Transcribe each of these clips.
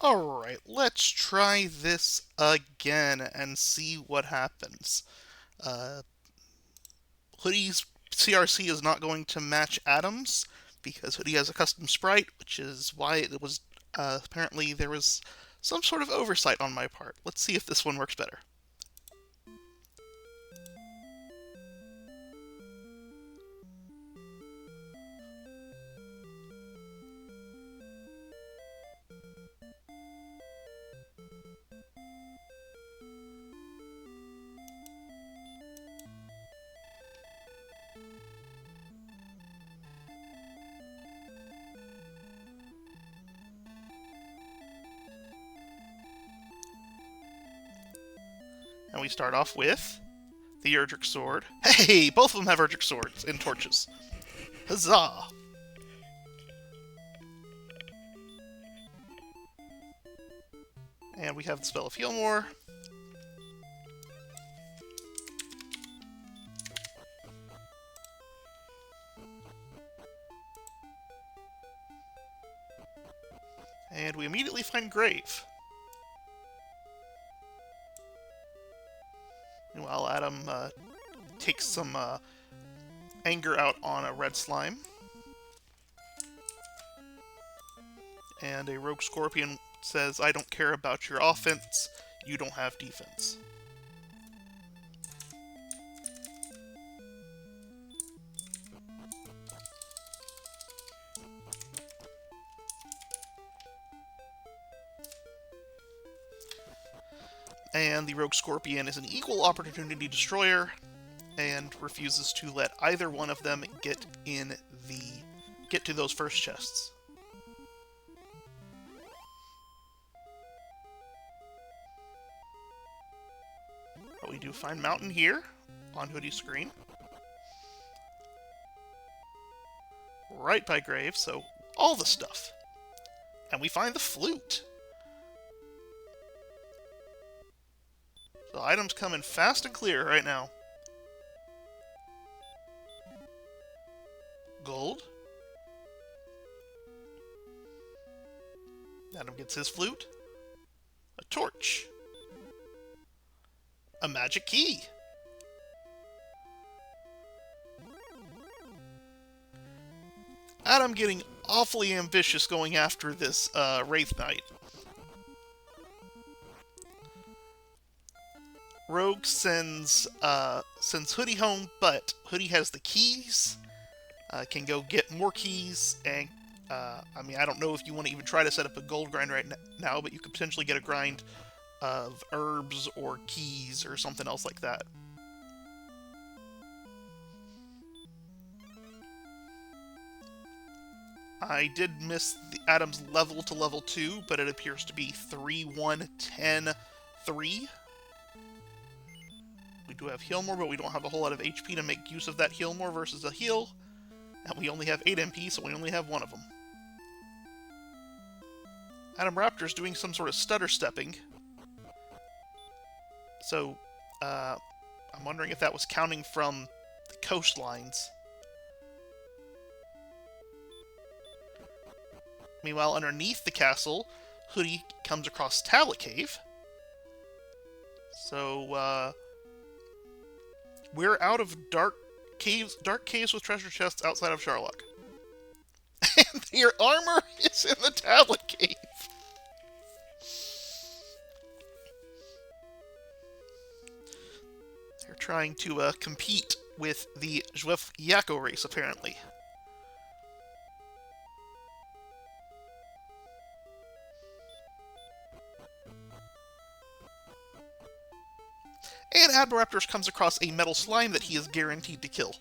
Alright, let's try this again and see what happens. Uh, Hoodie's CRC is not going to match Adam's because Hoodie has a custom sprite, which is why it was apparently there was some sort of oversight on my part. Let's see if this one works better. And we start off with the Erdrick Sword. Hey, both of them have Erdrick Swords and torches. Huzzah! And we have the spell of Heal More. And we immediately find Grave. Meanwhile, Adam takes some anger out on a red slime. And a rogue scorpion says, I don't care about your offense, you don't have defense. And the rogue scorpion is an equal opportunity destroyer and refuses to let either one of them get to those first chests. But we do find Mountain here on Hoodie's screen. Right by Grave, so all the stuff. And we find the flute. So items coming fast and clear right now. Gold. Adam gets his flute. A torch. A magic key. Adam getting awfully ambitious going after this Wraith Knight. Rogue sends Hoodie home, but Hoodie has the keys, can go get more keys, and I don't know if you want to even try to set up a gold grind right now, but you could potentially get a grind of herbs or keys or something else like that. I did miss Adam's level to level 2, but it appears to be 3, 1, 10, 3. We do have Heal More, but we don't have a whole lot of HP to make use of that Heal More versus a heal. And we only have 8 MP, so we only have one of them. Atomraptors doing some sort of stutter stepping. So, I'm wondering if that was counting from the coastlines. Meanwhile, underneath the castle, Hoodie comes across Talent Cave. So, we're out of dark caves with treasure chests outside of Sharlock. And your armor is in the Talent Cave. They're trying to compete with the Zhuef Yakko race, apparently. And Atomraptors comes across a metal slime that he is guaranteed to kill.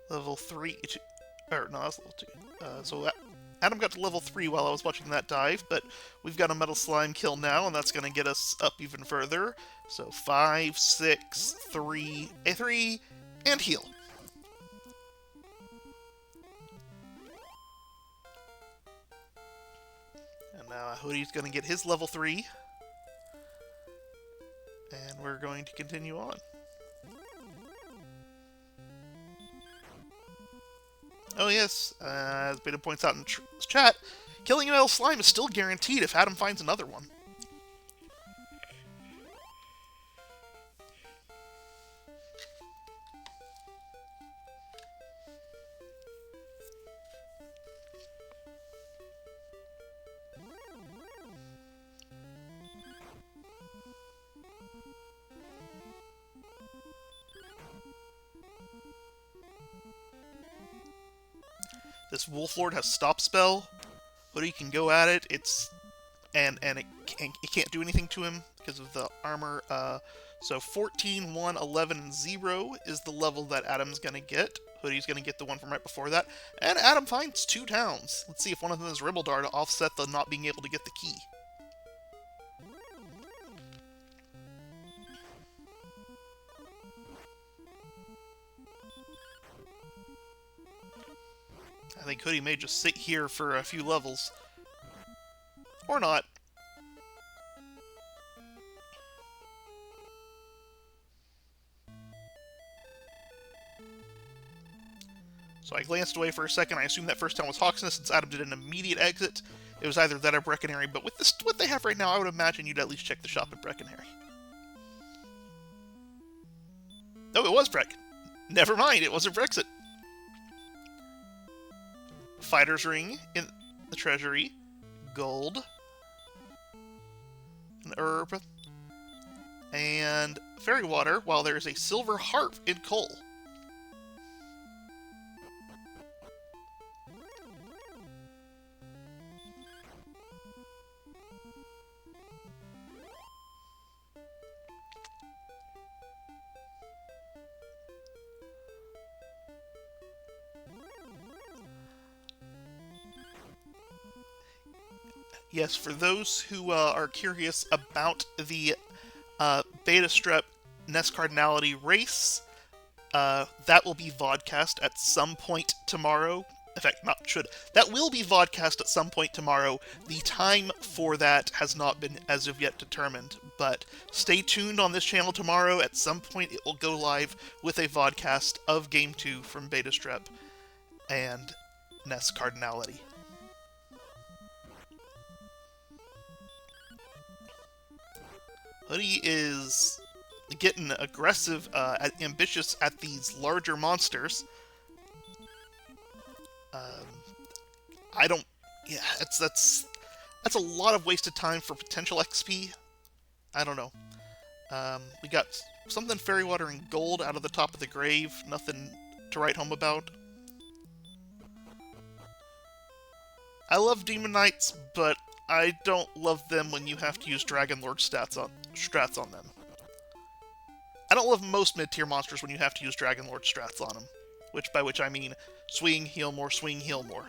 Level 3... Or, no, that's level 2. So Adam got to level 3 while I was watching that dive, but we've got a metal slime kill now, and that's going to get us up even further. So 5, 6, 3, and heal. And now Hoodie's going to get his level 3. And we're going to continue on. Oh yes, as Beta points out in chat, killing an L slime is still guaranteed if Adam finds another one. This Wolf Lord has Stop Spell. Hoodie can go at it. And it can't do anything to him because of the armor. So 14, 1, 11, and 0 is the level that Adam's gonna get. Hoodie's gonna get the one from right before that. And Adam finds 2 towns. Let's see if one of them is Ribaldar to offset the not being able to get the key. I think Hoodie may just sit here for a few levels. Or not. So I glanced away for a second. I assumed that first town was Hawksness since Adam did an immediate exit. It was either that or Breckenary, but with what they have right now, I would imagine you'd at least check the shop at Breckenary. Oh, it was Breck. Never mind, it wasn't Brexit. Fighter's Ring in the Treasury. Gold. An herb. And Fairy Water, while there is a Silver Harp in coal. Yes, for those who are curious about the Beta Strep Nest Cardinality race, that will be vodcast at some point tomorrow. In fact, that will be vodcast at some point tomorrow. The time for that has not been as of yet determined, but stay tuned on this channel tomorrow. At some point it will go live with a vodcast of Game 2 from Beta Strep and Nest Cardinality. Hoodie is getting aggressive, ambitious at these larger monsters. I don't... Yeah, that's a lot of wasted time for potential XP. I don't know. We got something Fairy Water and Gold out of the top of the grave. Nothing to write home about. I love Demon Knights, but I don't love them when you have to use Dragon Lord strats on them. I don't love most mid-tier monsters when you have to use Dragon Lord strats on them. By which I mean swing, heal more, swing, heal more.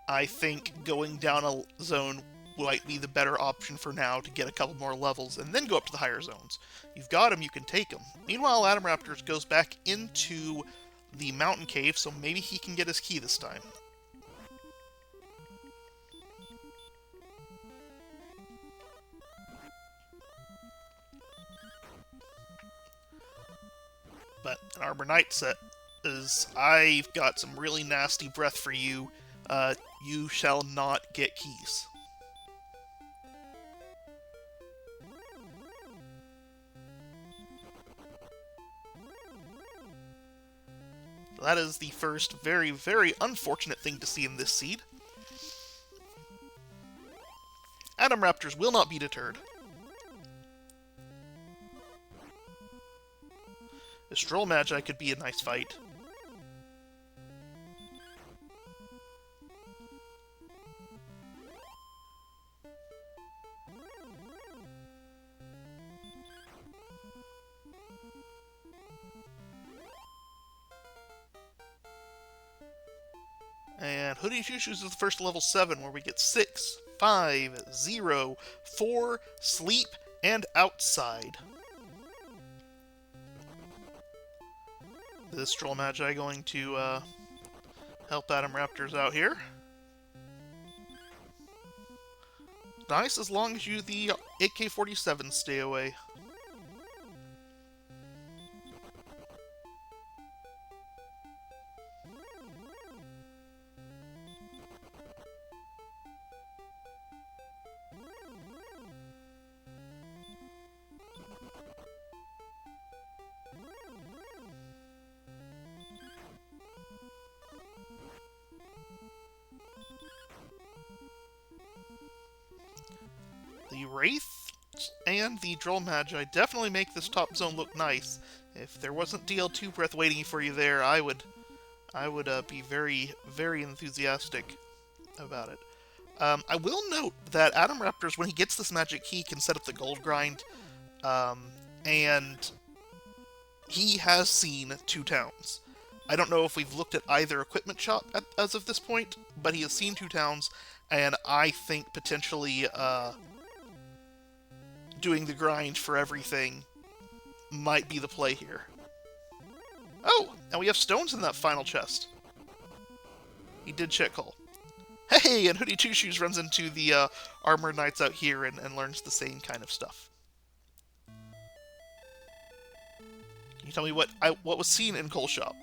I think going down a zone might be the better option for now to get a couple more levels and then go up to the higher zones. You've got them, you can take them. Meanwhile, atomraptors goes back into the mountain cave, so maybe he can get his key this time. But an Arbor Knight says, I've got some really nasty breath for you. You shall not get keys. That is the first very, very unfortunate thing to see in this seed. Atomraptors will not be deterred. This Droll Magi could be a nice fight. And HoodyTwoShoes is the first level 7, where we get 6, 5, 0, 4, sleep, and outside. This Droll Magi going to help Atomraptors out here. Nice, as long as the AK-47s stay away. Wraith and the Droll Magi definitely make this top zone look nice. If there wasn't DL2 Breath waiting for you there, I would be very, very enthusiastic about it. I will note that Atomraptors, when he gets this magic key, can set up the gold grind, and he has seen 2 towns. I don't know if we've looked at either equipment shop as of this point, but he has seen 2 towns, and I think potentially doing the grind for everything might be the play here. Oh, and we have stones in that final chest. He did check Cole. Hey, and HoodyTwoShoes runs into the Armored Knights out here and learns the same kind of stuff. Can you tell me what was seen in Cole's shop?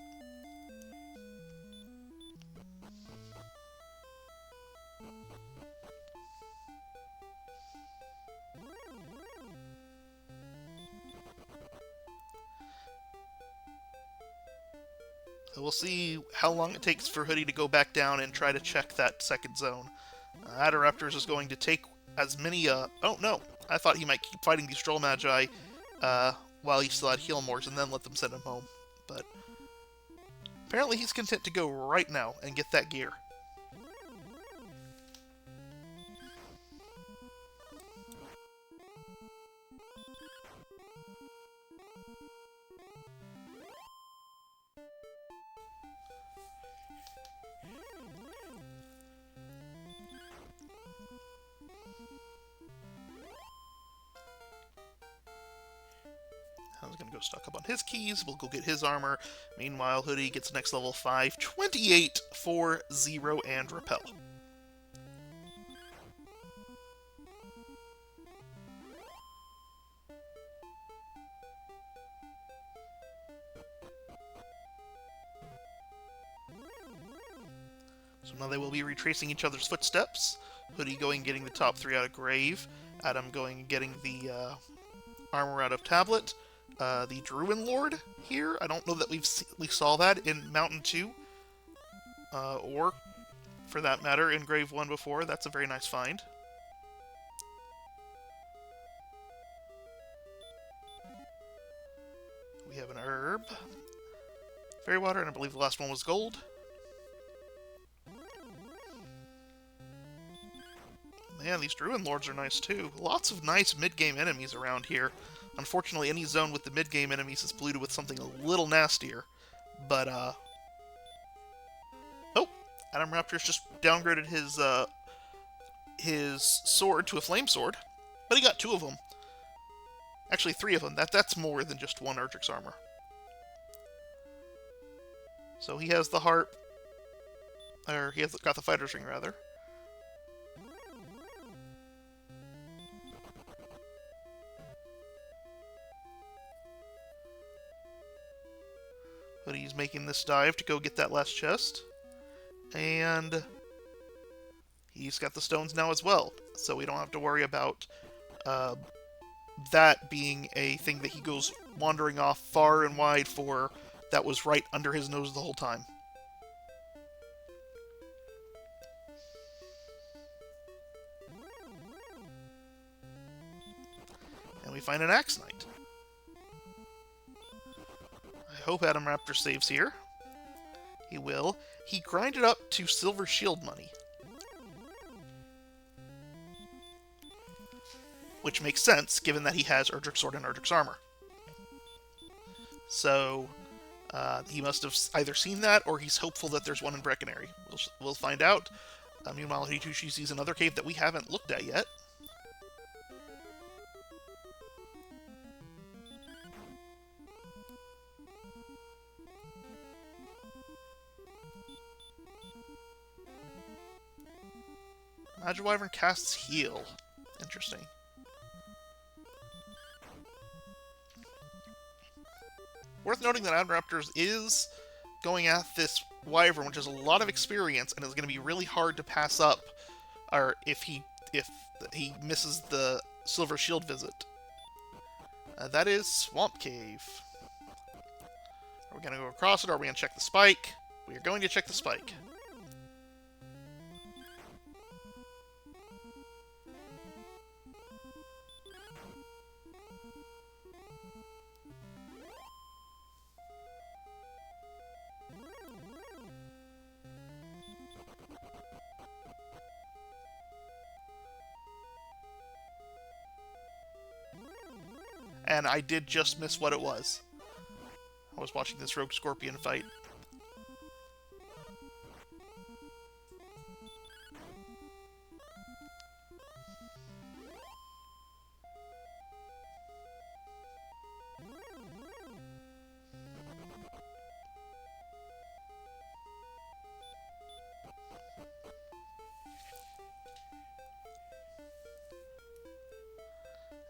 So we'll see how long it takes for Hoodie to go back down and try to check that second zone. Atomraptors is going to take as many, oh no, I thought he might keep fighting these Droll Magi while he still had Healmores and then let them send him home. But apparently he's content to go right now and get that gear. I was going to go stock up on his keys. We'll go get his armor. Meanwhile, Hoodie gets next level 5, 28 for 0 and Repel. So now they will be retracing each other's footsteps. Hoodie going and getting the top 3 out of Grave. Adam going and getting the armor out of Tablet. The Druin Lord here. I don't know that we saw that in Mountain 2. Or, for that matter, in Grave 1 before. That's a very nice find. We have an herb. Fairy water, and I believe the last one was gold. Man, these Druin Lords are nice too. Lots of nice mid-game enemies around here. Unfortunately, any zone with the mid-game enemies is polluted with something a little nastier. But, oh! Atomraptors just downgraded his sword to a flame sword. But he got 2 of them. Actually, 3 of them. That's more than just 1 Erdrick's armor. So he has the harp. Or, he has got the fighter's ring, rather. But he's making this dive to go get that last chest. And he's got the stones now as well. So we don't have to worry about that being a thing that he goes wandering off far and wide for that was right under his nose the whole time. And we find an Axe Knight. I hope Atomraptor saves here. He will. He grinded up to silver shield money. Which makes sense, given that he has Erdrick's Sword and Erdrick's Armor. So, he must have either seen that, or he's hopeful that there's one in Breckenary. We'll find out. Meanwhile, HoodyTwoShoes sees another cave that we haven't looked at yet. Magic Wyvern casts Heal. Interesting. Worth noting that Atomraptors is going at this Wyvern, which has a lot of experience, and is going to be really hard to pass up, or if he misses the Silver Shield visit. That is Swamp Cave. Are we going to go across it, or are we going to check the spike? We are going to check the spike. And I did just miss what it was. I was watching this Rogue Scorpion fight.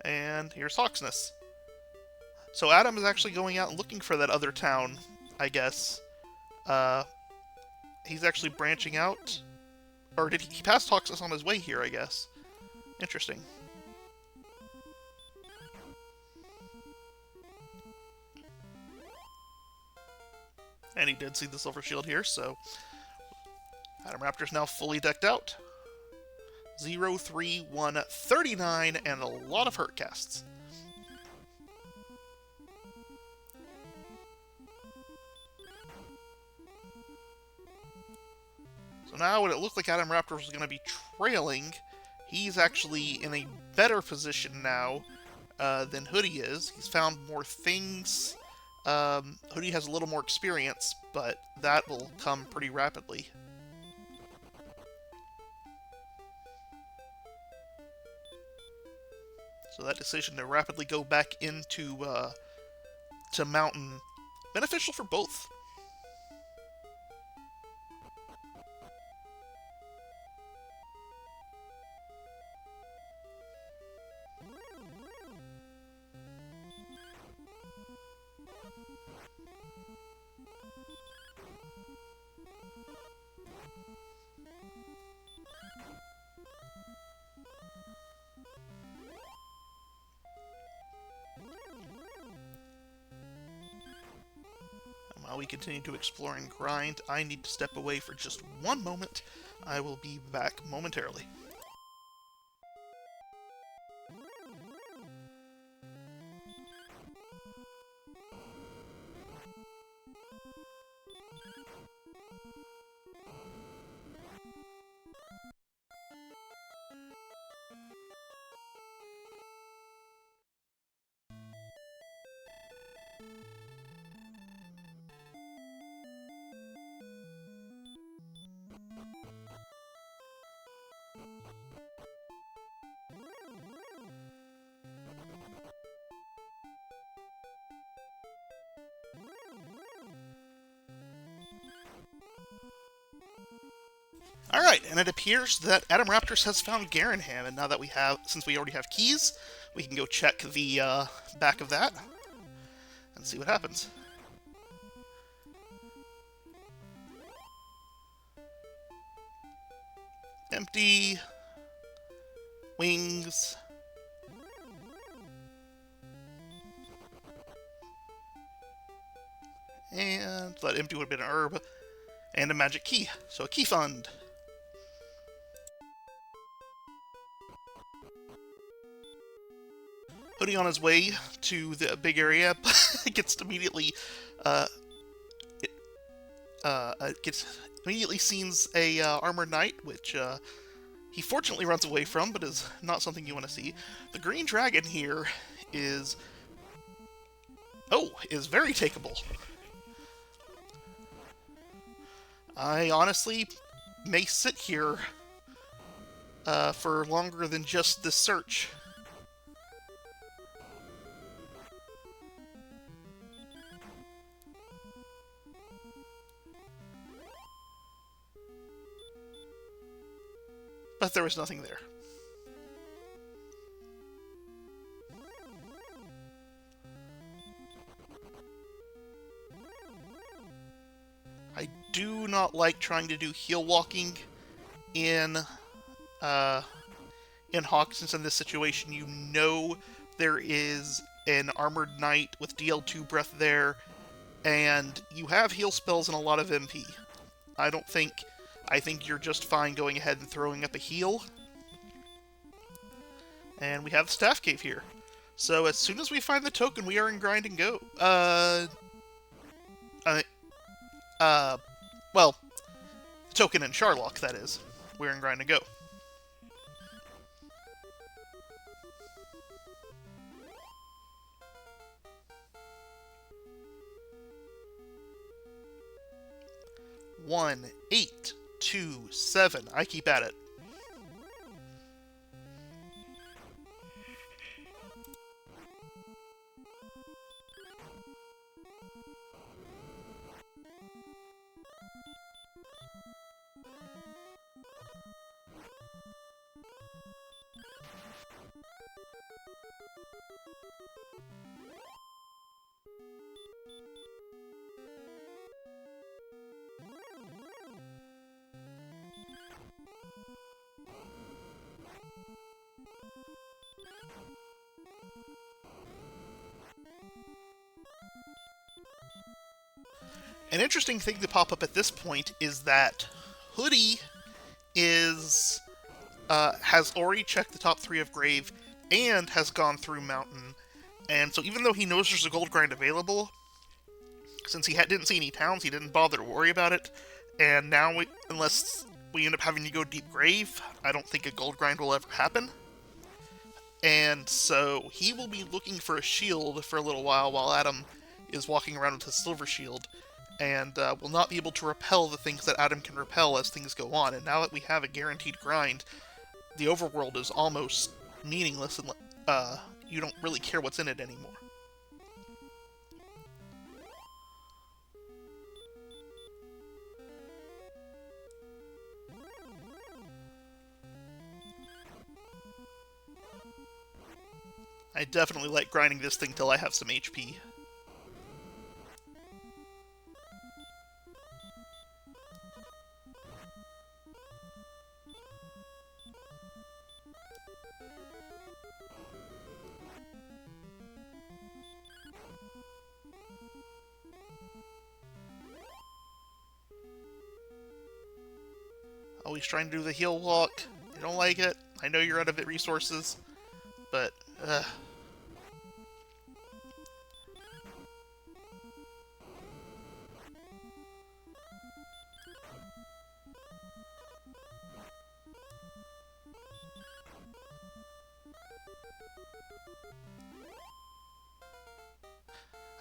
And here's Hawksness. So Adam is actually going out looking for that other town, I guess. He's actually branching out. Or did he pass Hawksness on his way here, I guess. Interesting. And he did see the Silver Shield here, so Atomraptor's now fully decked out. 0, 3, 1, 39, and a lot of hurt casts. So now when it looked like Atomraptor was going to be trailing, he's actually in a better position now than Hoodie is. He's found more things. Hoodie has a little more experience, but that will come pretty rapidly. So that decision to rapidly go back into to Mountain, beneficial for both. While we continue to explore and grind, I need to step away for just one moment. I will be back momentarily. Alright, and it appears that Atomraptors has found Garanham, and now that since we already have keys, we can go check the back of that and see what happens. Empty. Wings. And that empty would have been an herb. And a magic key. So a key fund. Hoodie on his way to the big area gets immediately sees a armored knight, which he fortunately runs away from, but is not something you want to see. The green dragon here is very takeable. I honestly may sit here for longer than just this search. But there was nothing there. I do not like trying to do heel walking in Hawksness in this situation. You know there is an armored knight with DL2 breath there, and you have heal spells and a lot of MP. I think you're just fine going ahead and throwing up a heal. And we have the Staff Cave here. So as soon as we find the token, we are in grind and go. Well, the token in Charlock, that is. We're in grind and go. 1, 8, 2, 7. I keep at it. An interesting thing to pop up at this point is that Hoodie is has already checked the top 3 of Grave and has gone through Mountain. And so even though he knows there's a gold grind available, since he didn't see any towns, he didn't bother to worry about it. And now, unless we end up having to go Deep Grave, I don't think a gold grind will ever happen. And so he will be looking for a shield for a little while Adam is walking around with his silver shield, and will not be able to repel the things that Adam can repel as things go on. And now that we have a guaranteed grind, the overworld is almost meaningless, and you don't really care what's in it anymore. I definitely like grinding this thing till I have some HP. Always trying to do the heal walk. I don't like it. I know you're out of resources, but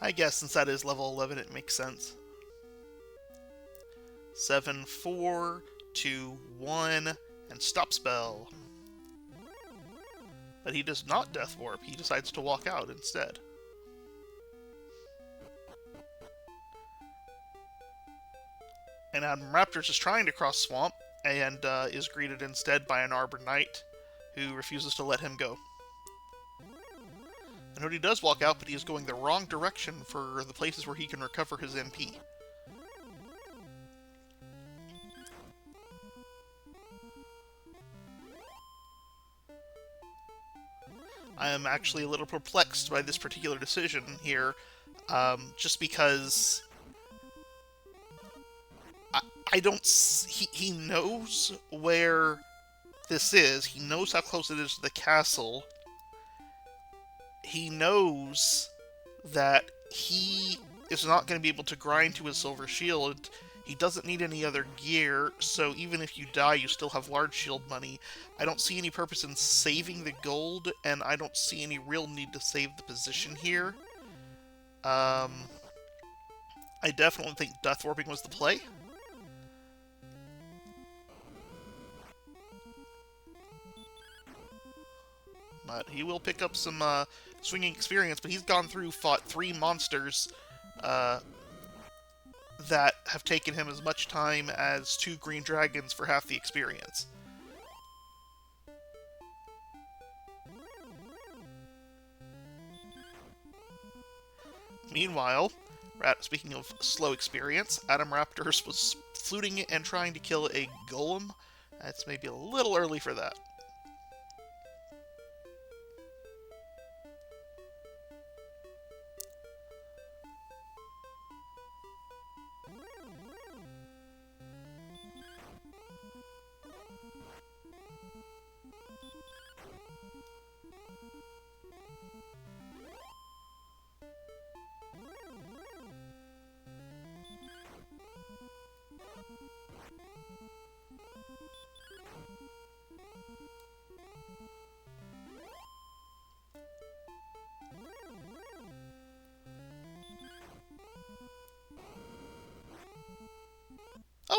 I guess since that is level 11, it makes sense. 7, 4, 2, 1, and stop spell. But he does not Death Warp. He decides to walk out instead. And atomraptors is trying to cross Swamp, and is greeted instead by an Arbor Knight, who refuses to let him go. And Hoodie does walk out, but he is going the wrong direction for the places where he can recover his MP. I am actually a little perplexed by this particular decision here, just because I don't. He knows where this is. He knows how close it is to the castle. He knows that he is not going to be able to grind to his silver shield. He doesn't need any other gear, so even if you die, you still have large shield money. I don't see any purpose in saving the gold, and I don't see any real need to save the position here. I definitely think Death Warping was the play. But he will pick up some swinging experience, but he's gone through, fought 3 monsters that have taken him as much time as 2 green dragons for half the experience. Meanwhile, speaking of slow experience, atomraptors was fluting and trying to kill a golem. That's maybe a little early for that.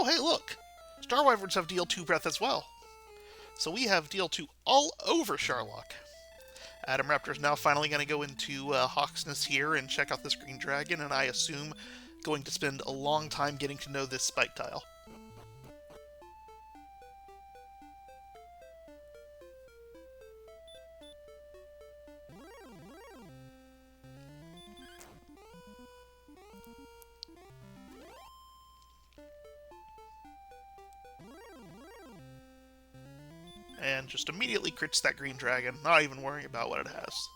Oh, hey, look! Star Wyverns have DL2 breath as well. So we have DL2 all over Sharlock. Atomraptor's now finally going to go into Hawksness here and check out this green dragon, and I assume going to spend a long time getting to know this spike tile. And just immediately crits that green dragon, not even worrying about what it has.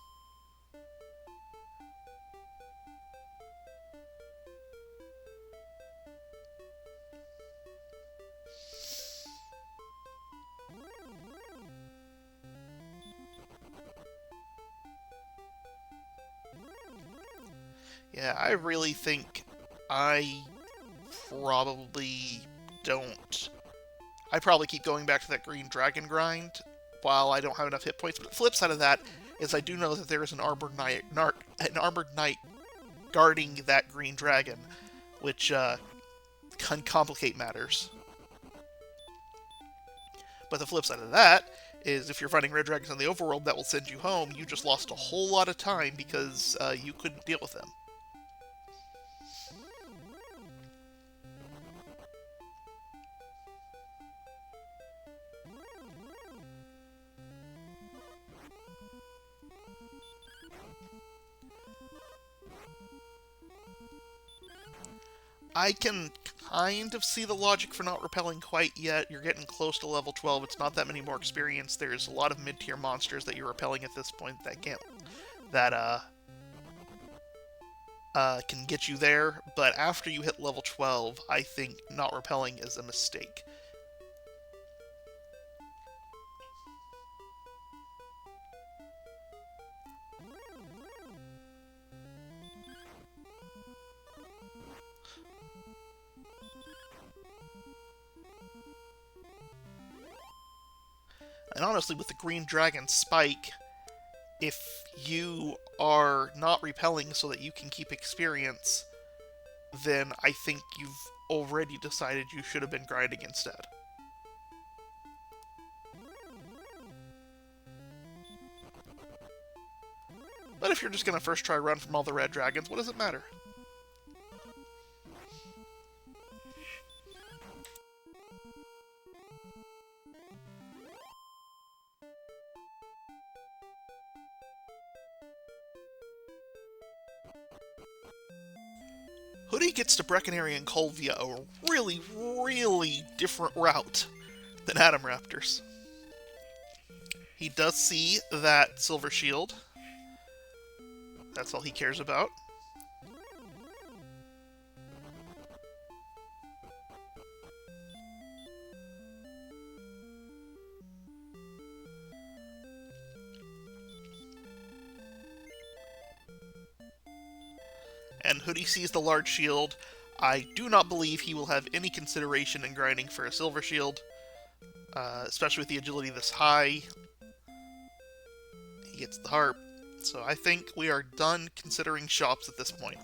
Yeah, I really think I probably don't. I probably keep going back to that green dragon grind while I don't have enough hit points. But the flip side of that is I do know that there is an armored knight guarding that green dragon, which can complicate matters. But the flip side of that is if you're fighting red dragons in the overworld that will send you home, you just lost a whole lot of time because you couldn't deal with them. I can kind of see the logic for not repelling quite yet. You're getting close to level 12. It's not that many more experience. There's a lot of mid-tier monsters that you're repelling at this point that can get you there. But after you hit level 12, I think not repelling is a mistake. And honestly, with the Green Dragon Spike, if you are not repelling so that you can keep experience, then I think you've already decided you should have been grinding instead. But if you're just going to first try run from all the red dragons, what does it matter? Hoodie gets to Breckenary and Cole via a really, really different route than Atomraptors. He does see that Silver Shield. That's all he cares about. And Hoodie sees the large shield. I do not believe he will have any consideration in grinding for a silver shield, especially with the agility this high. He gets the harp. So I think we are done considering shops at this point.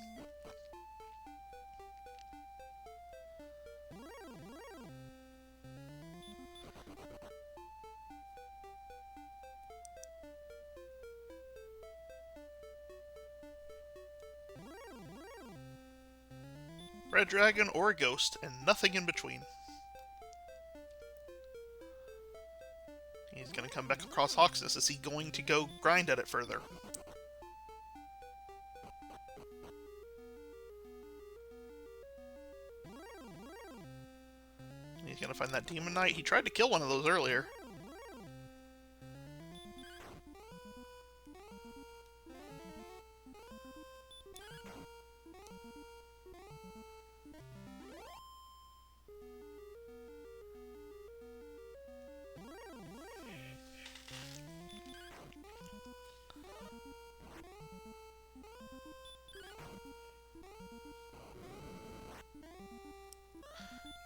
Red Dragon or a Ghost, and nothing in between. He's going to come back across Hawksness. Is he going to go grind at it further? He's going to find that Demon Knight. He tried to kill one of those earlier.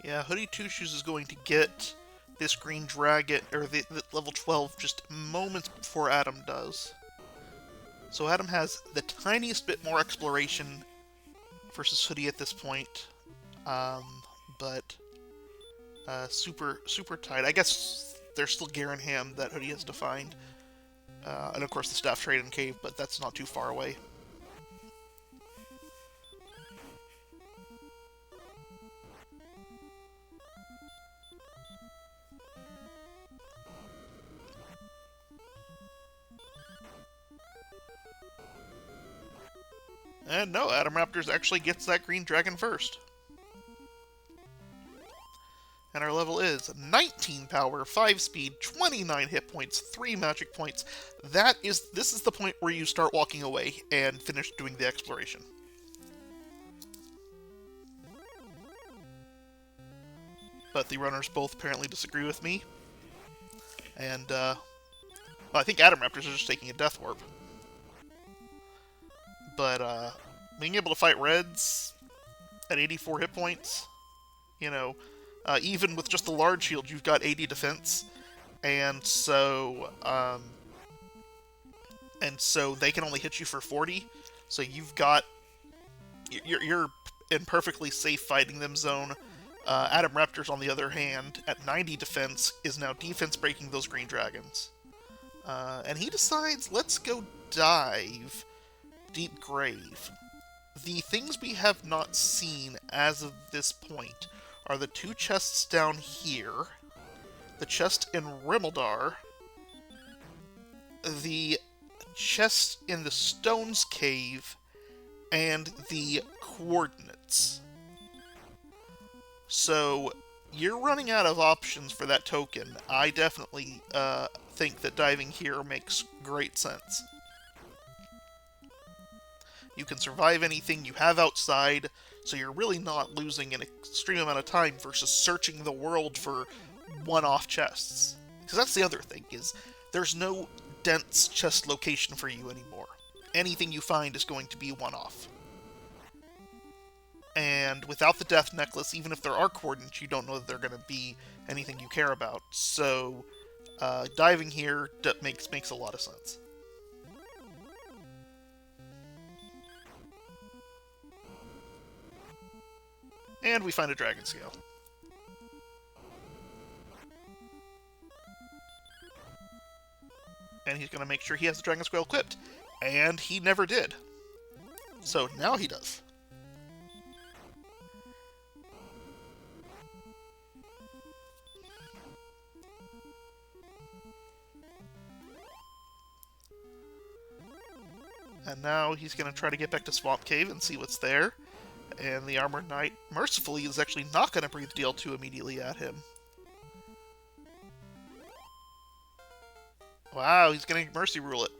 Yeah, HoodyTwoShoes is going to get this green dragon, or the level 12, just moments before Adam does. So Adam has the tiniest bit more exploration versus Hoodie at this point, but super tight. I guess there's still Garenham that Hoodie has to find. And of course the Staff Trade and Cave, but that's not too far away. And no, atomraptors actually gets that green dragon first. And our level is 19 power, 5 speed, 29 hit points, 3 magic points. This is the point where you start walking away and finish doing the exploration. But the runners both apparently disagree with me. And, well, I think atomraptors are just taking a death warp. But, being able to fight reds at 84 hit points, you know, even with just the large shield, you've got 80 defense, and so they can only hit you for 40. So you're in perfectly safe fighting them zone. Atomraptors, on the other hand, at 90 defense, is now defense breaking those green dragons, and he decides, let's go dive Deep Grave. The things we have not seen as of this point are the 2 chests down here, the chest in Rimeldar, the chest in the Stones Cave, and the coordinates. So, you're running out of options for that token. I definitely think that diving here makes great sense. You can survive anything you have outside, so you're really not losing an extreme amount of time versus searching the world for one-off chests. Because that's the other thing, is there's no dense chest location for you anymore. Anything you find is going to be one-off. And without the Death Necklace, even if there are coordinates, you don't know that they're going to be anything you care about. So, diving here makes a lot of sense. And we find a Dragon Scale. And he's going to make sure he has the Dragon Scale equipped. And he never did. So now he does. And now he's going to try to get back to Swamp Cave and see what's there. And the Armored Knight, mercifully, is actually not going to breathe DL2 immediately at him. Wow, he's going to Mercy Rule it.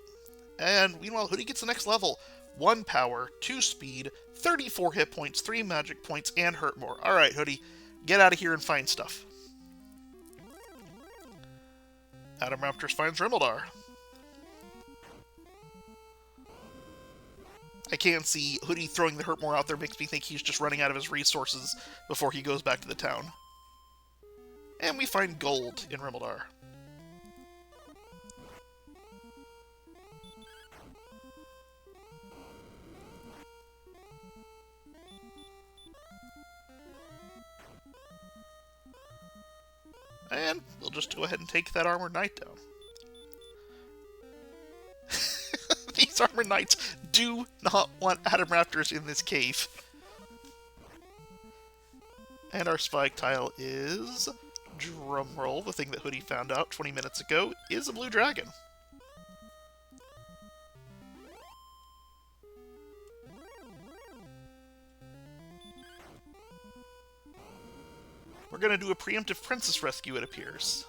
And meanwhile, Hoodie gets the next level. 1 power, 2 speed, 34 hit points, 3 magic points, and hurt more. Alright, Hoodie, get out of here and find stuff. Atomraptors finds Rimeldar. I can't see Hoodie throwing the Hurtmore out there makes me think he's just running out of his resources before he goes back to the town. And we find gold in Rimeldar. And we'll just go ahead and take that Armored Knight down. These Armored Knights do not want Atomraptors in this cave. And our spike tile is, drumroll, the thing that Hoodie found out 20 minutes ago, is a blue dragon. We're going to do a preemptive princess rescue, it appears.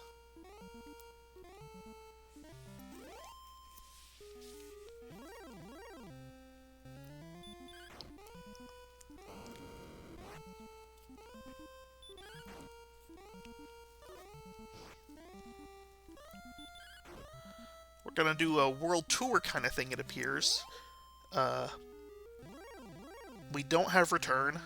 We're going to do a world tour kind of thing, it appears. We don't have return.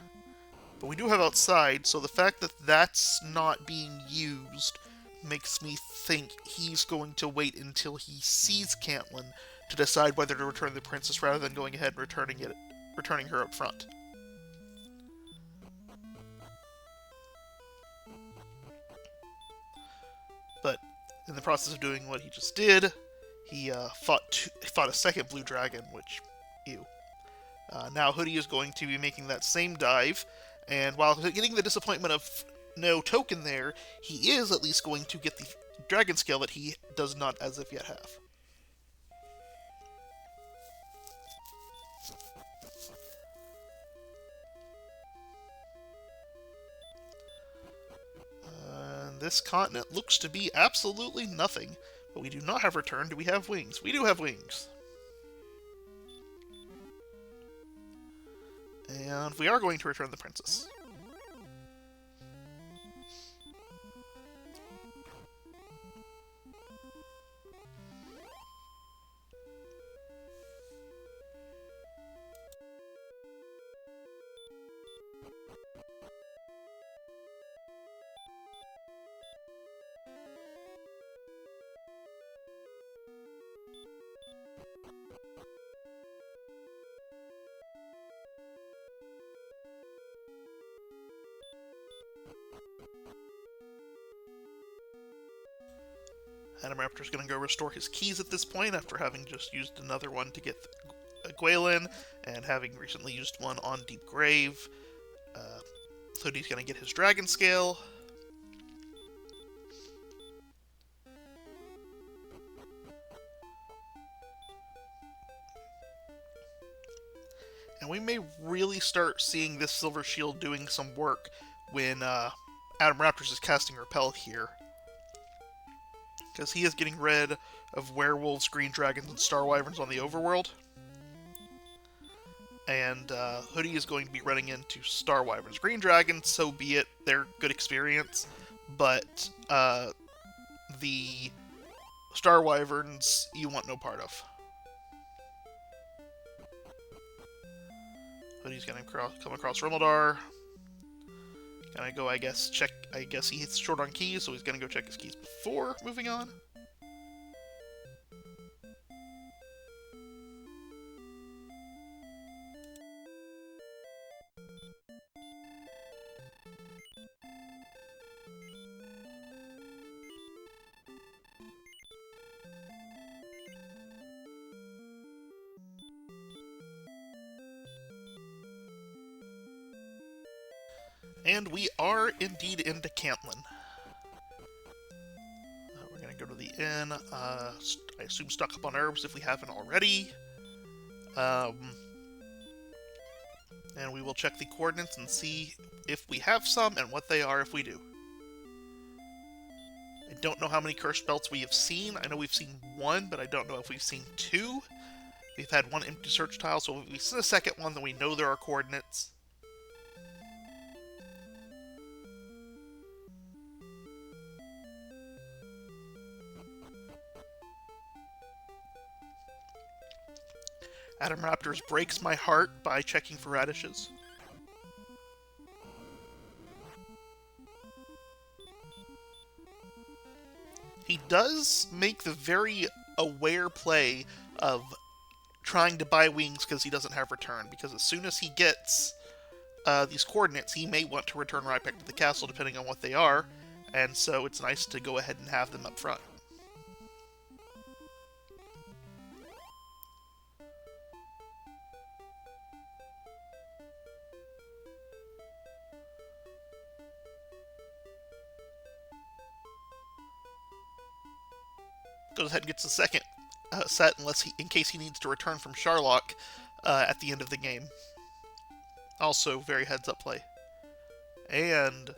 But we do have outside, so the fact that that's not being used makes me think he's going to wait until he sees Cantlin to decide whether to return the princess rather than going ahead and returning her up front. in the process of doing what he just did, he fought a second blue dragon, which, ew. Now Hoodie is going to be making that same dive, and while getting the disappointment of no token there, he is at least going to get the dragon scale that he does not as of yet have. This continent looks to be absolutely nothing, but we do not have return. Do we have wings? We do have wings. And we are going to return the princess. Atomraptor's going to go restore his keys at this point after having just used another one to get Gwalin and having recently used one on Deep Grave. Hoodie's going to get his dragon scale. And we may really start seeing this Silver Shield doing some work when Atomraptors is casting Repel here. Because he is getting rid of werewolves, green dragons, and star wyverns on the overworld. And Hoodie is going to be running into star wyverns. Green dragons, so be it. They're good experience. But the star wyverns, you want no part of. Hoodie's going to come across Rumaldar. Gonna go, I guess, check. I guess he's short on keys, so he's gonna go check his keys before moving on. And we are indeed into Cantlin. We're going to go to the inn. I assume stock up on herbs if we haven't already. And we will check the coordinates and see if we have some and what they are if we do. I don't know how many cursed belts we have seen. I know we've seen one, but I don't know if we've seen two. We've had one empty search tile, so if we see the second one, then we know there are coordinates. Atomraptors breaks my heart by checking for radishes. He does make the very aware play of trying to buy wings because he doesn't have return, because as soon as he gets these coordinates, he may want to return right back to the castle depending on what they are, and so it's nice to go ahead and have them up front. Goes ahead and gets the second set in case he needs to return from Sharlock at the end of the game. Also, very heads-up play. And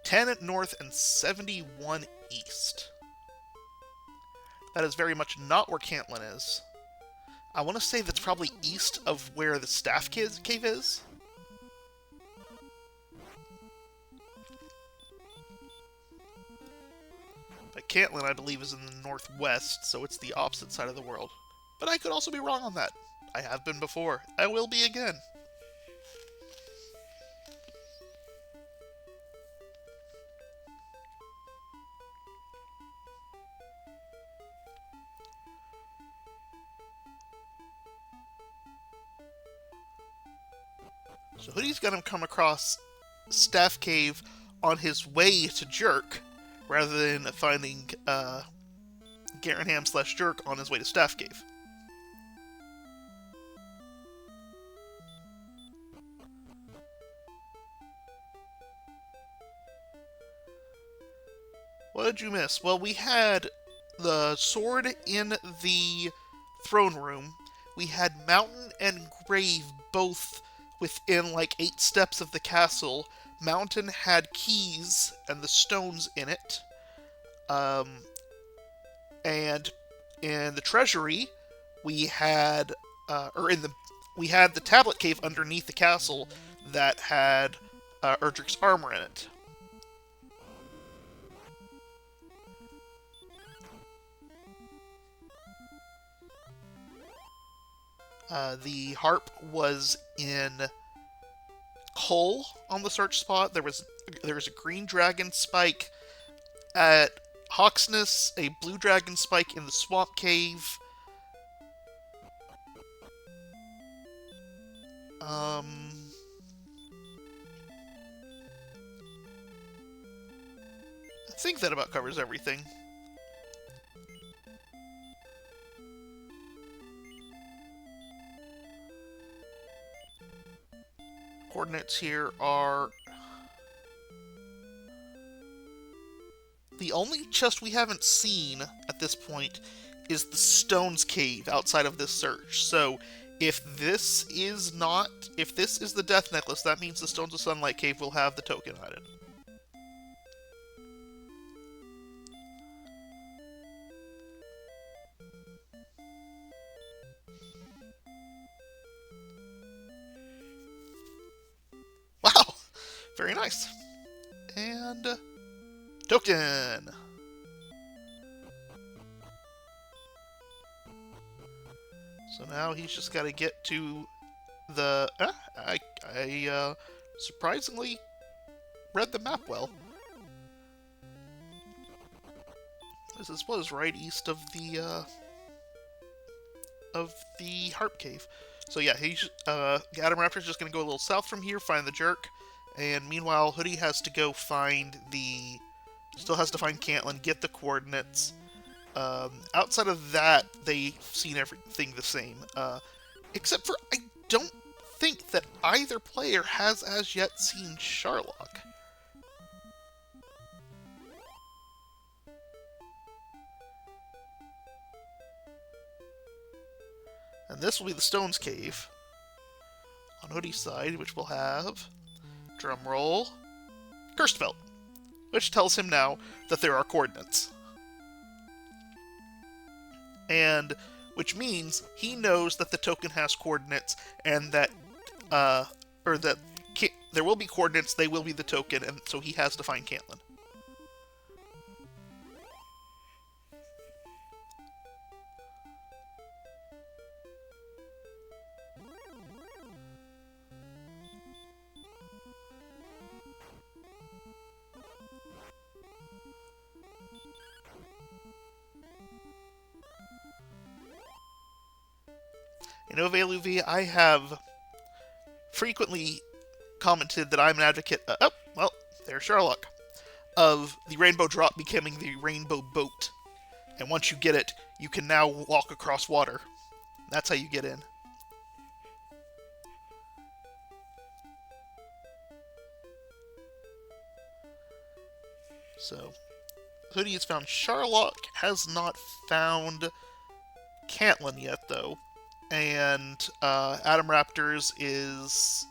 10 north and 71 east. That is very much not where Cantlin is. I want to say that's probably east of where the Staff Cave is. But Cantlin, I believe, is in the northwest, so it's the opposite side of the world. But I could also be wrong on that. I have been before. I will be again. So Hoodie's gonna come across Staff Cave on his way to Jerk, rather than finding Garanham/Jerk on his way to Staff Cave. What did you miss? Well, we had the sword in the throne room. We had Mountain and Grave both within like 8 steps of the castle. Mountain had keys and the stones in it. And in the treasury, we had, we had the tablet cave underneath the castle that had Erdrick's armor in it. The harp was in coal on the search spot. There was a green dragon spike at Hawksness, a blue dragon spike in the swamp cave. I think that about covers everything. Coordinates here are... The only chest we haven't seen at this point is the Stones Cave outside of this search. So if this is the Death Necklace, that means the Stones of Sunlight Cave will have the token on it. Wow! Very nice. And... token! So now he's just got to get to the... I surprisingly read the map well. This was right east of the Harp Cave. So yeah, atomraptor's just going to go a little south from here, find the Jerk, and meanwhile, Hoodie has to go find still has to find Cantlin, get the coordinates. Outside of that, they've seen everything the same. Except for, I don't think that either player has as yet seen Sharlock. And this will be the Stones Cave on Hoodie's side, which will have, drumroll, Cursed Belt, which tells him now that there are coordinates. And which means he knows that the token has coordinates, and that, there will be coordinates, they will be the token, and so he has to find Cantlin. In Ove I have frequently commented that I'm an advocate there's Sharlock, of the Rainbow Drop becoming the Rainbow Boat. And once you get it, you can now walk across water. That's how you get in. So, Hoodie has found Sharlock, has not found Cantlin yet, though. And atomraptors is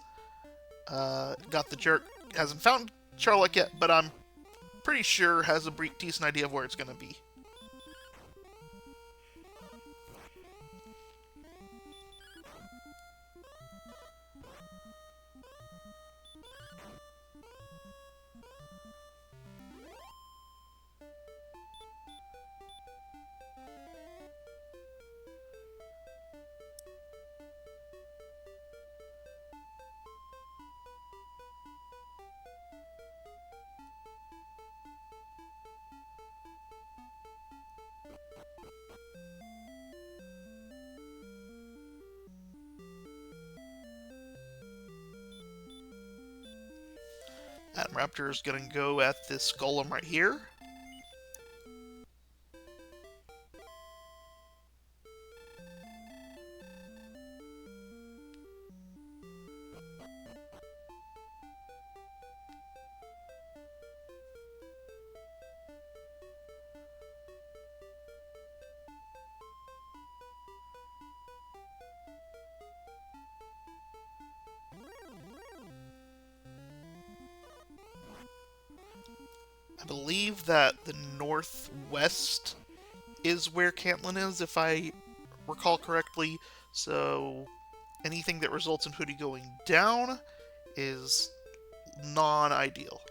got the Jerk, hasn't found Sharlock yet, but I'm pretty sure has a decent idea of where it's going to be. Atomraptor is going to go at this golem right here. I believe that the northwest is where Cantlin is, if I recall correctly. So anything that results in Hoodie going down is non-ideal.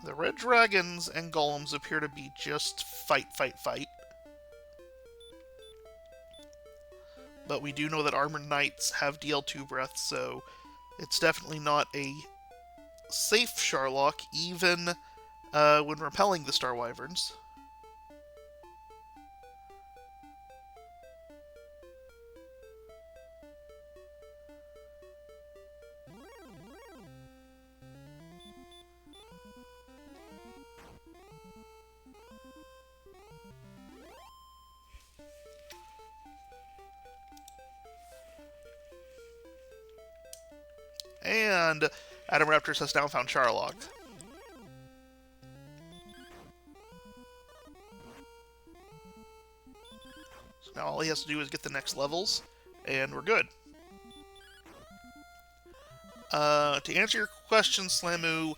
The red dragons and golems appear to be just fight, fight, fight. But we do know that armored knights have DL2 breath, so it's definitely not a safe Charlock, even when repelling the Star Wyverns. And Atomraptors has now found Charlock. So now all he has to do is get the next levels, and we're good. To answer your question, Slamu,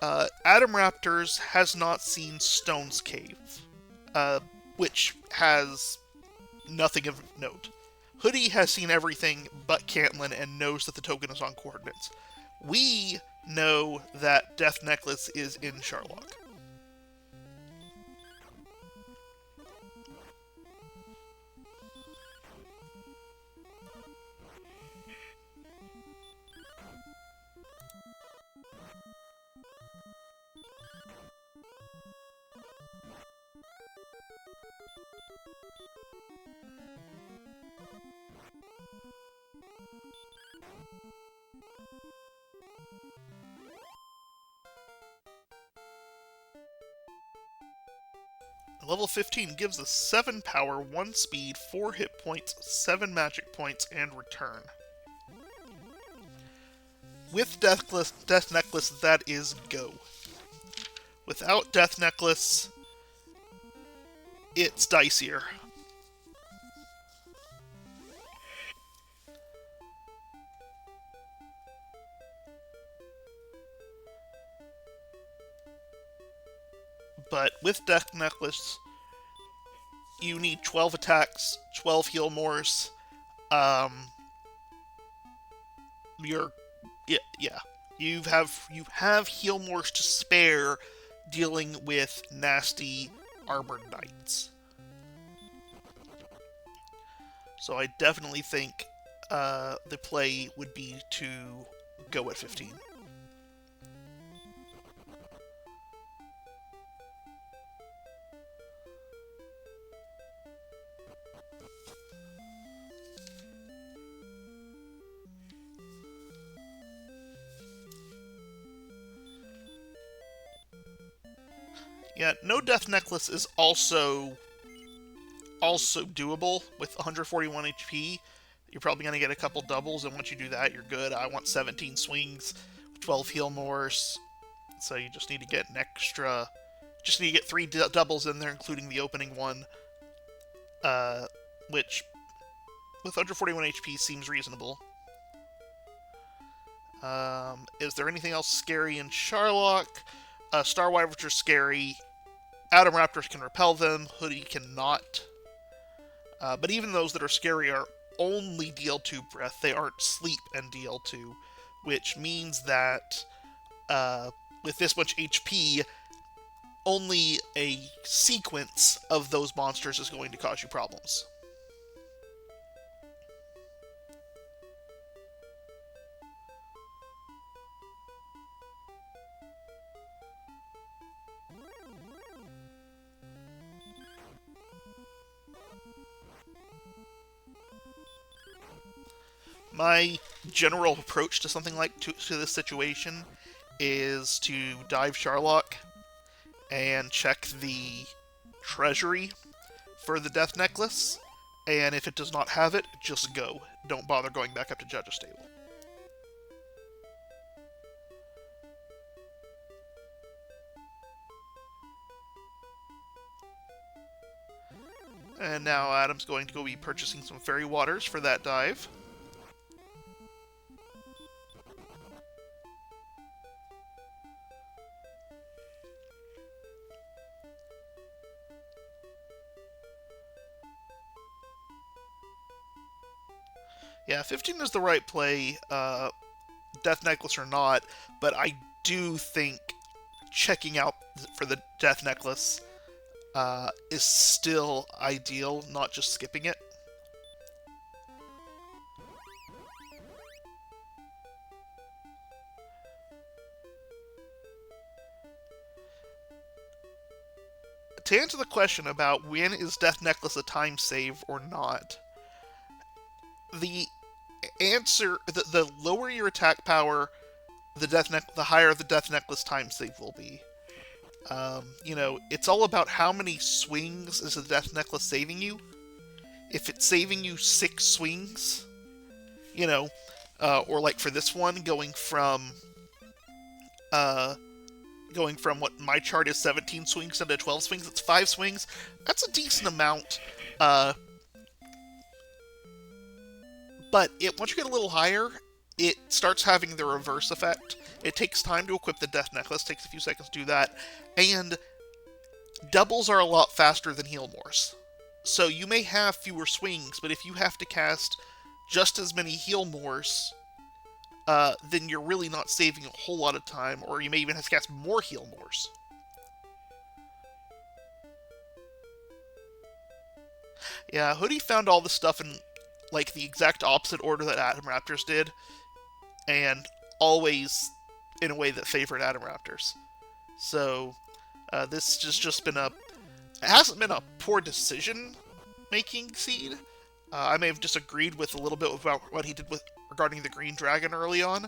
Atomraptors has not seen Stone's Cave, which has nothing of note. Hoodie has seen everything but Cantlin and knows that the token is on coordinates. We know that Death Necklace is in Charlock. Level 15 gives us 7 power, 1 speed, 4 hit points, 7 magic points, and return. With Death Necklace, that is go. Without Death Necklace, it's dicier. But with Death Necklace, you need 12 attacks, 12 heal mores. You're yeah. You have heal mores to spare dealing with nasty armored knights. So I definitely think the play would be to go at 15. Yeah, no Death Necklace is also doable with 141 HP. You're probably going to get a couple doubles, and once you do that, you're good. I want 17 swings, 12 heal mores, so you just need to get an extra... Just need to get 3 doubles in there, including the opening one, which, with 141 HP, seems reasonable. Is there anything else scary in Charlock? Star Wyverns are scary. Atomraptors can repel them. Hoodie cannot. But even those that are scary are only DL2 breath. They aren't sleep and DL2, which means that with this much HP, only a sequence of those monsters is going to cause you problems. My general approach to something like to this situation is to dive Charlock and check the treasury for the Death Necklace, and if it does not have it, just go. Don't bother going back up to Judge's Table. And now Adam's going to go be purchasing some fairy waters for that dive. Yeah, 15 is the right play, Death Necklace or not, but I do think checking out for the Death Necklace is still ideal, not just skipping it. To answer the question about when is Death Necklace a time save or not, the answer, the lower your attack power, the higher the Death Necklace time save will be. You know, it's all about how many swings is the Death Necklace saving you. If it's saving you 6 swings, you know, or like for this one, going from what my chart is 17 swings down to 12 swings, it's 5 swings. That's a decent amount. But once you get a little higher, it starts having the reverse effect. It takes time to equip the Death Necklace, takes a few seconds to do that, and doubles are a lot faster than Healmores. So you may have fewer swings, but if you have to cast just as many Healmores, then you're really not saving a whole lot of time, or you may even have to cast more Healmores. Yeah, Hoodie found all the stuff in like the exact opposite order that atomraptors did, and always in a way that favored atomraptors. So this has just been it hasn't been a poor decision making seed. I may have disagreed with a little bit about what he did regarding the green dragon early on,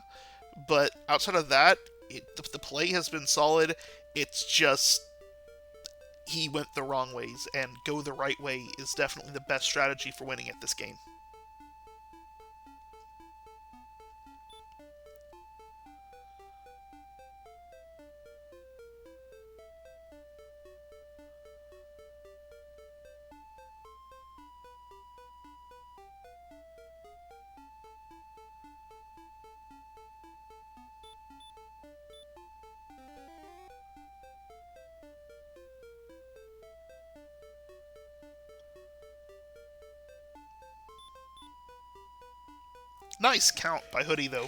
but outside of that, the play has been solid. It's just he went the wrong ways, and go the right way is definitely the best strategy for winning at this game. Nice count by Hoodie, though.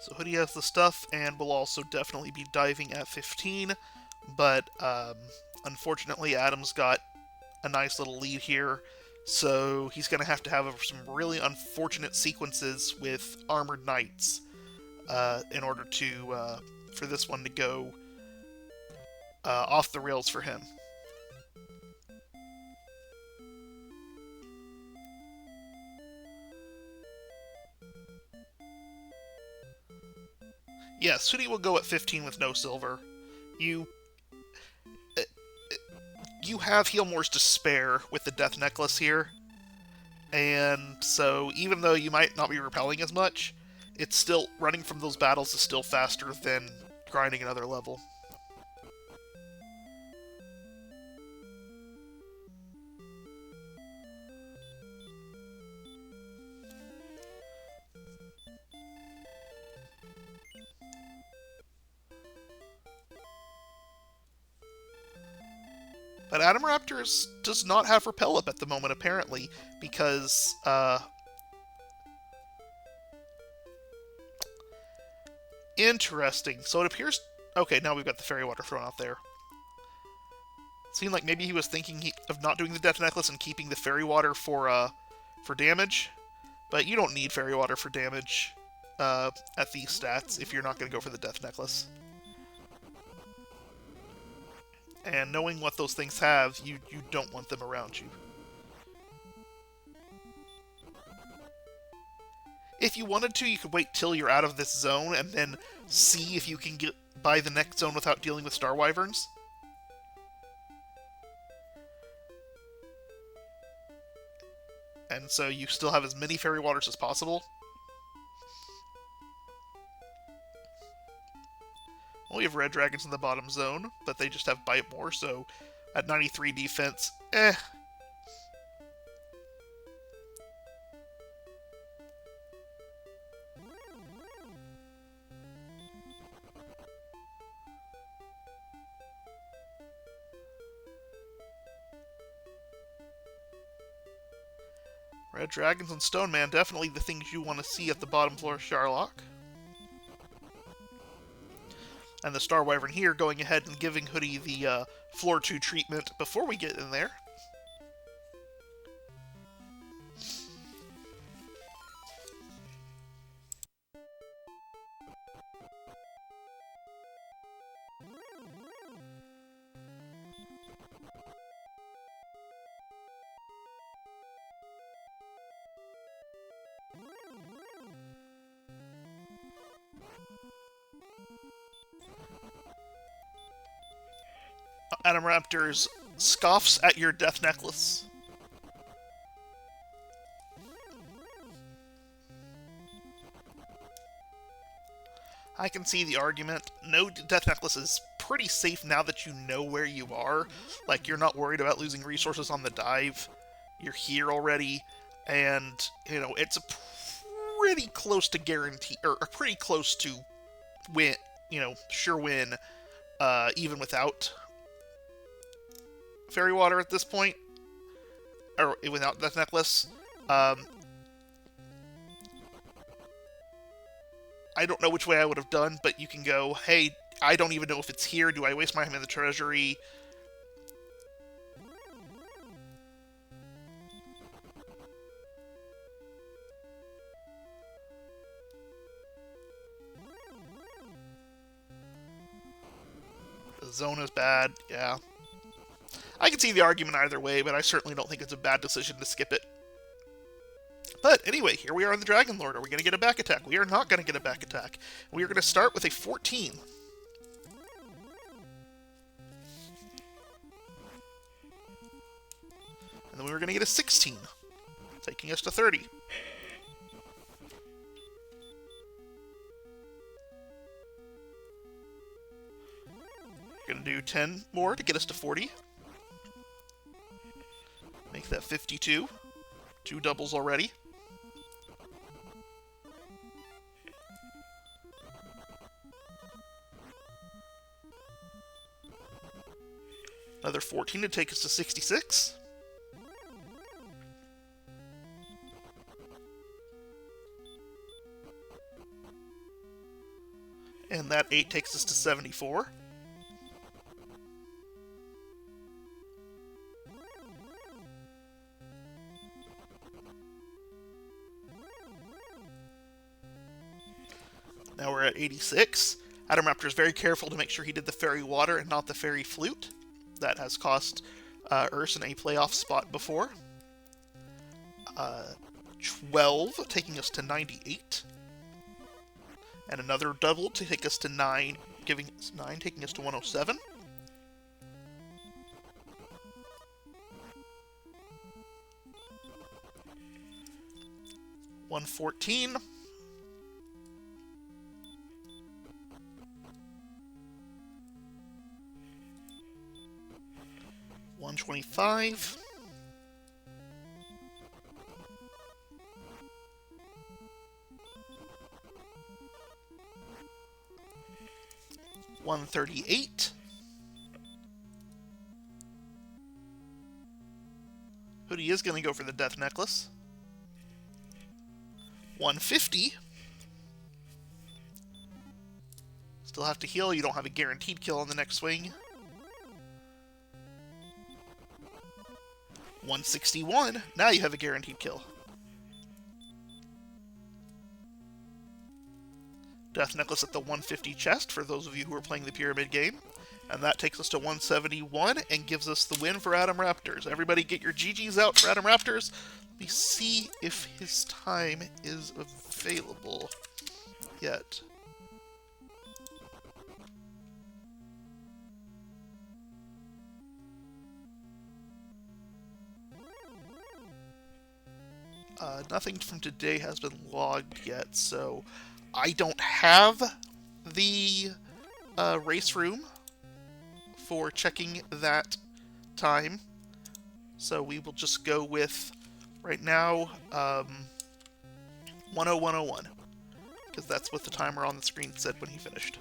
So Hoodie has the stuff, and will also definitely be diving at 15, but unfortunately Adam's got a nice little lead here, so he's going to have some really unfortunate sequences with Armored Knights in order to for this one to go off the rails for him. Yes, Hoodie will go at 15 with no silver. You have Healmore's to spare with the Death Necklace here, and so even though you might not be repelling as much, it's still running from those battles is still faster than grinding another level. But Atomraptors does not have Repel up at the moment, apparently, because, interesting. So it appears... Okay, now we've got the Fairy Water thrown out there. It seemed like maybe he was thinking of not doing the Death Necklace and keeping the Fairy Water for damage. But you don't need Fairy Water for damage at these stats if you're not going to go for the Death Necklace. And knowing what those things have, you don't want them around you. If you wanted to, you could wait till you're out of this zone and then see if you can get by the next zone without dealing with Star Wyverns. and so you still have as many fairy waters as possible. Well, we have red dragons in the bottom zone, but they just have bite more, so at 93 defense, eh. Red dragons and stone man, definitely the things you want to see at the bottom floor of Sharlock. And the Star Wyvern here going ahead and giving Hoodie the floor 2 treatment before we get in there. Atomraptors scoffs at your death necklace. I can see the argument. No, death necklace is pretty safe now that you know where you are. Like, you're not worried about losing resources on the dive. You're here already, and, you know, it's a pretty close to guarantee, or pretty close to win, you know, sure win, even without fairy water at this point, or without death necklace. I don't know which way I would have done, but you can go, hey, I don't even know if it's here. Do I waste my time in the treasury? The zone is bad, yeah. I can see the argument either way, but I certainly don't think it's a bad decision to skip it. But anyway, here we are in the Dragon Lord. Are we going to get a back attack? We are not going to get a back attack. We are going to start with a 14. And then we were going to get a 16, taking us to 30. We're going to do 10 more to get us to 40. Make that 52. 2 doubles already. Another 14 to take us to 66. And that 8 takes us to 74. Now we're at 86. Atomraptor is very careful to make sure he did the fairy water and not the fairy flute. That has cost Urson a playoff spot before. 12, taking us to 98. And another double to take us to 9, giving us 9, taking us to 107. $114. 125. 138. Hoodie is going to go for the death necklace. 150. Still have to heal. You don't have a guaranteed kill on the next swing. 161. Now you have a guaranteed kill. Death necklace at the 150 chest for those of you who are playing the pyramid game. And that takes us to 171 and gives us the win for Atomraptors. Everybody get your GGs out for Atomraptors. Let me see if his time is available yet. Nothing from today has been logged yet, so I don't have the race room for checking that time. So we will just go with, right now, 10101, because that's what the timer on the screen said when he finished.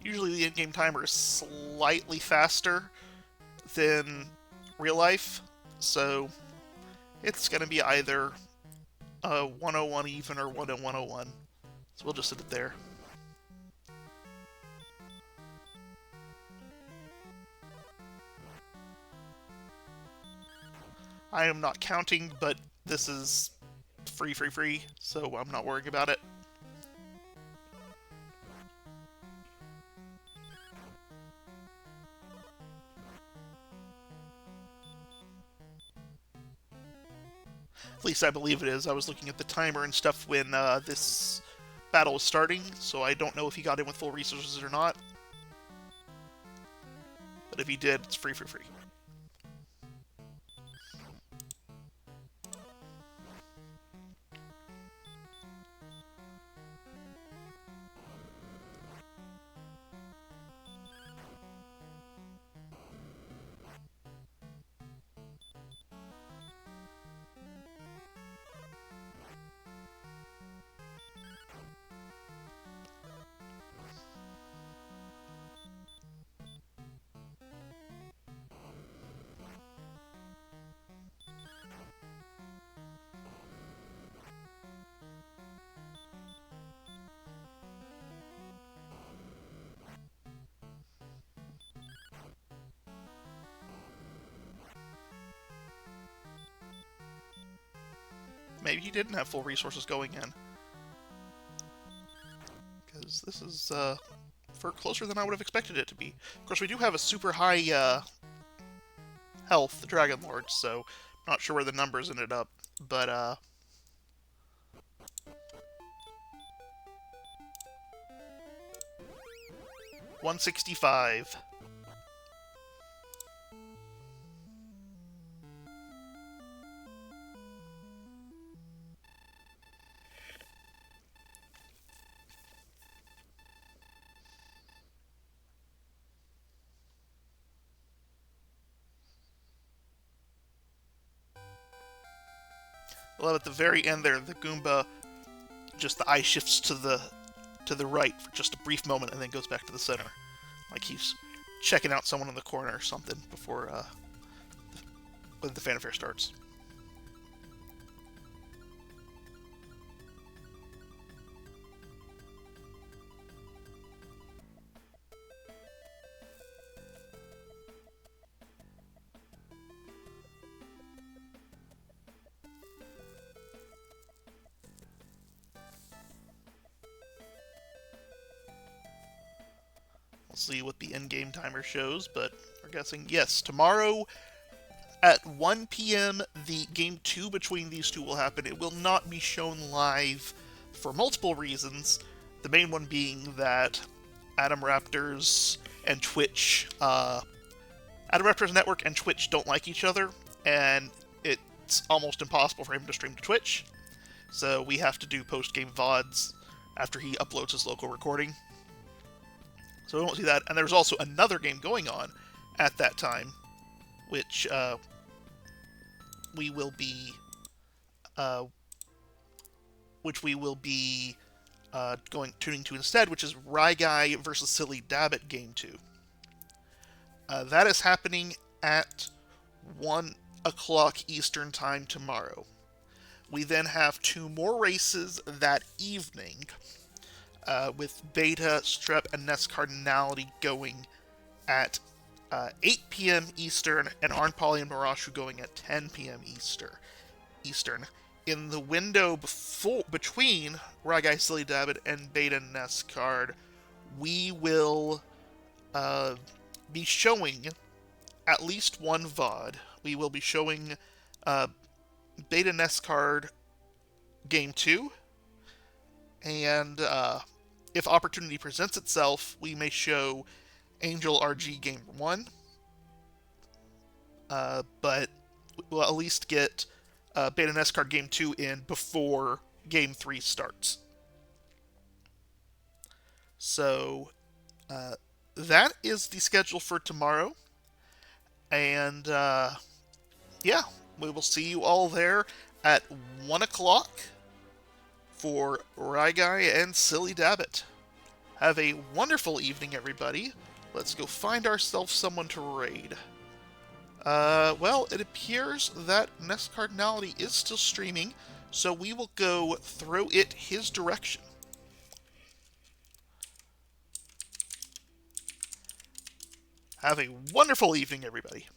Usually the in-game timer is slightly faster than real life, so it's going to be either 101 even or 10101. So we'll just set it there. I am not counting, but this is free, so I'm not worrying about it. At least I believe it is. I was looking at the timer and stuff when this battle was starting, so I don't know if he got in with full resources or not. But if he did, it's free. Maybe he didn't have full resources going in. Because this is for closer than I would have expected it to be. Of course, we do have a super high health, the Dragon Lord, so not sure where the numbers ended up. But 165. Well, at the very end there, the Goomba, just the eye shifts to the right for just a brief moment and then goes back to the center. Like he's checking out someone in the corner or something before when the fanfare starts. see what the in-game timer shows, but we're guessing yes. Tomorrow at 1 p.m., the game 2 between these two will happen. It will not be shown live for multiple reasons. The main one being that atomraptors and Twitch, atomraptors Network and Twitch don't like each other, and it's almost impossible for him to stream to Twitch. So we have to do post-game VODs after he uploads his local recording. So we won't see that. And there's also another game going on at that time, which we will be tuning to instead, which is Guy versus Silly Dabbit Game 2. That is happening at 1 o'clock Eastern Time tomorrow. We then have 2 more races that evening, with Beta, Strep, and Nest Cardinality going at 8 p.m. Eastern, and Arn Poly and Marashu going at 10 p.m. Eastern. In the window between Guy, Silly Dabbit, and Beta Nest Card, we will be showing at least one VOD. We will be showing Beta Nest Card Game 2, and if opportunity presents itself, we may show Angel RG Game 1, but we'll at least get Beta Nest Card Game 2 in before Game 3 starts. So that is the schedule for tomorrow, and yeah, we will see you all there at 1 o'clock for Guy and Silly Dabbit. Have a wonderful evening, everybody. Let's go find ourselves someone to raid. Well, it appears that Nest Cardinality is still streaming, so we will go throw it his direction. Have a wonderful evening, everybody.